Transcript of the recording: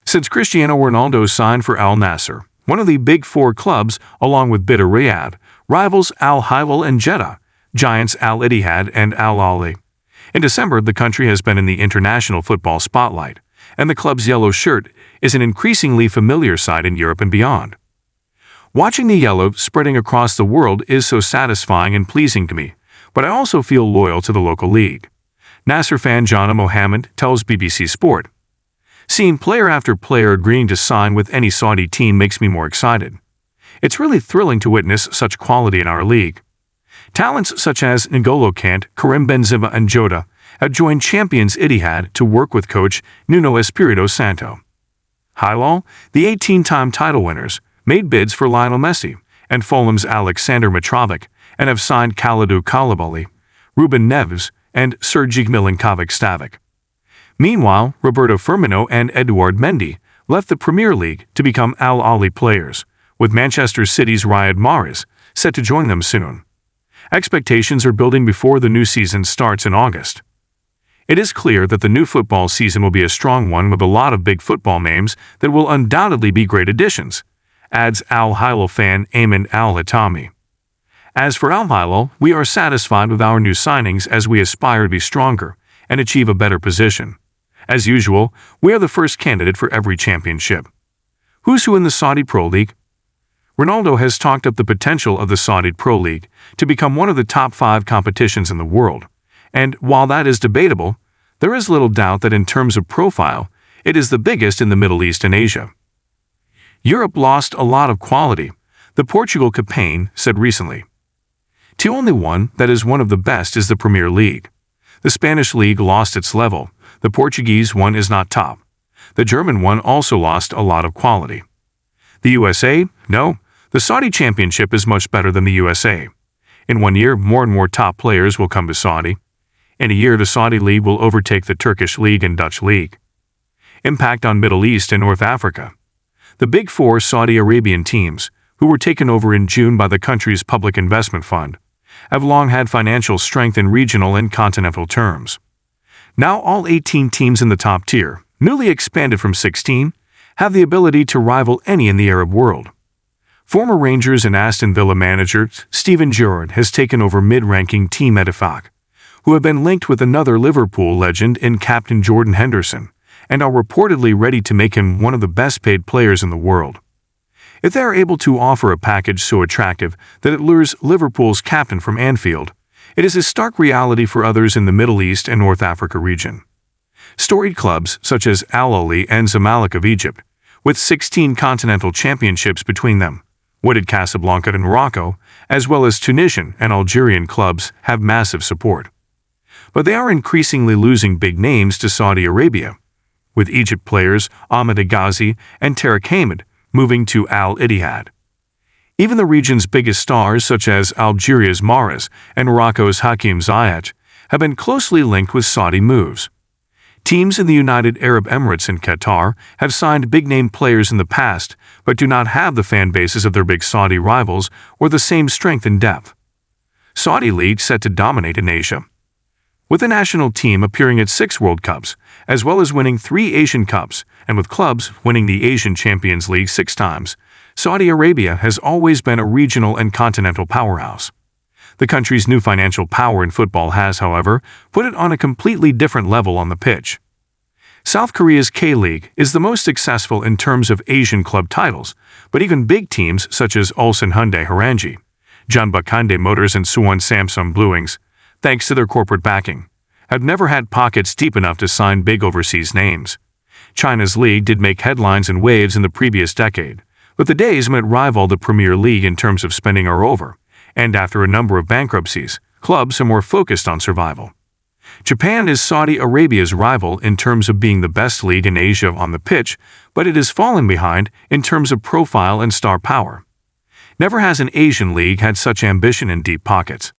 Since Cristiano Ronaldo signed for Al Nassr, one of the big four clubs, along with Bidar Riyadh, rivals Al Hilal and Jeddah, giants Al Ittihad and Al Ahly. In December, the country has been in the international football spotlight, and the club's yellow shirt is an increasingly familiar sight in Europe and beyond. Watching the yellow spreading across the world is so satisfying and pleasing to me, but I also feel loyal to the local league. Nassr fan Jana Mohammed tells BBC Sport, "Seeing player after player agreeing to sign with any Saudi team makes me more excited. It's really thrilling to witness such quality in our league. Talents such as N'Golo Kante, Karim Benzema and Jota have joined champions Ittihad to work with coach Nuno Espirito Santo. Hilal, the 18-time title winners, made bids for Lionel Messi and Fulham's Alexander Mitrovic and have signed Kalidou Koulibaly, Ruben Neves and Sergej Milinkovic-Savic. Meanwhile, Roberto Firmino and Eduard Mendy left the Premier League to become Al Ahly players, with Manchester City's Riyad Mahrez set to join them soon. Expectations are building before the new season starts in August. It is clear that the new football season will be a strong one with a lot of big football names that will undoubtedly be great additions," adds Al Hilal fan Ayman Al-Hatami. "As for Al Hilal, we are satisfied with our new signings as we aspire to be stronger and achieve a better position. As usual, we are the first candidate for every championship." Who's who in the Saudi Pro League? Ronaldo has talked up the potential of the Saudi Pro League to become one of the top 5 competitions in the world, and while that is debatable, there is little doubt that in terms of profile, it is the biggest in the Middle East and Asia. "Europe lost a lot of quality," the Portugal campaign said recently. "To only one that is one of the best is the Premier League. The Spanish league lost its level, the Portuguese one is not top. The German one also lost a lot of quality. The USA? No. The Saudi Championship is much better than the USA. In 1 year, more and more top players will come to Saudi. In a year, the Saudi League will overtake the Turkish League and Dutch League." Impact on Middle East and North Africa. The big four Saudi Arabian teams, who were taken over in June by the country's public investment fund, have long had financial strength in regional and continental terms. Now all 18 teams in the top tier, newly expanded from 16, have the ability to rival any in the Arab world. Former Rangers and Aston Villa manager Steven Gerrard has taken over mid-ranking team Ettifaq, who have been linked with another Liverpool legend in captain Jordan Henderson, and are reportedly ready to make him one of the best-paid players in the world. If they are able to offer a package so attractive that it lures Liverpool's captain from Anfield, it is a stark reality for others in the Middle East and North Africa region. Storied clubs such as Al Ahly and Zamalek of Egypt, with 16 continental championships between them, Wydad Casablanca in Morocco, as well as Tunisian and Algerian clubs have massive support. But they are increasingly losing big names to Saudi Arabia, with Egypt players Ahmed Aghazi and Tariq Hamid moving to Al Ittihad. Even the region's biggest stars such as Algeria's Mahrez and Morocco's Hakim Ziyech have been closely linked with Saudi moves. Teams in the United Arab Emirates and Qatar have signed big-name players in the past but do not have the fan bases of their big Saudi rivals or the same strength and depth. Saudi League set to dominate in Asia, with the national team appearing at 6 World Cups, as well as winning 3 Asian Cups, and with clubs winning the Asian Champions League 6 times, Saudi Arabia has always been a regional and continental powerhouse. The country's new financial power in football has, however, put it on a completely different level on the pitch. South Korea's K-League is the most successful in terms of Asian club titles, but even big teams such as Ulsan Hyundai Harangi, Jeonbuk Hyundai Motors and Suwon Samsung Bluewings, thanks to their corporate backing, have never had pockets deep enough to sign big overseas names. China's league did make headlines in waves in the previous decade, but the days when it rivaled the Premier League in terms of spending are over, and after a number of bankruptcies, clubs are more focused on survival. Japan is Saudi Arabia's rival in terms of being the best league in Asia on the pitch, but it has fallen behind in terms of profile and star power. Never has an Asian league had such ambition and deep pockets.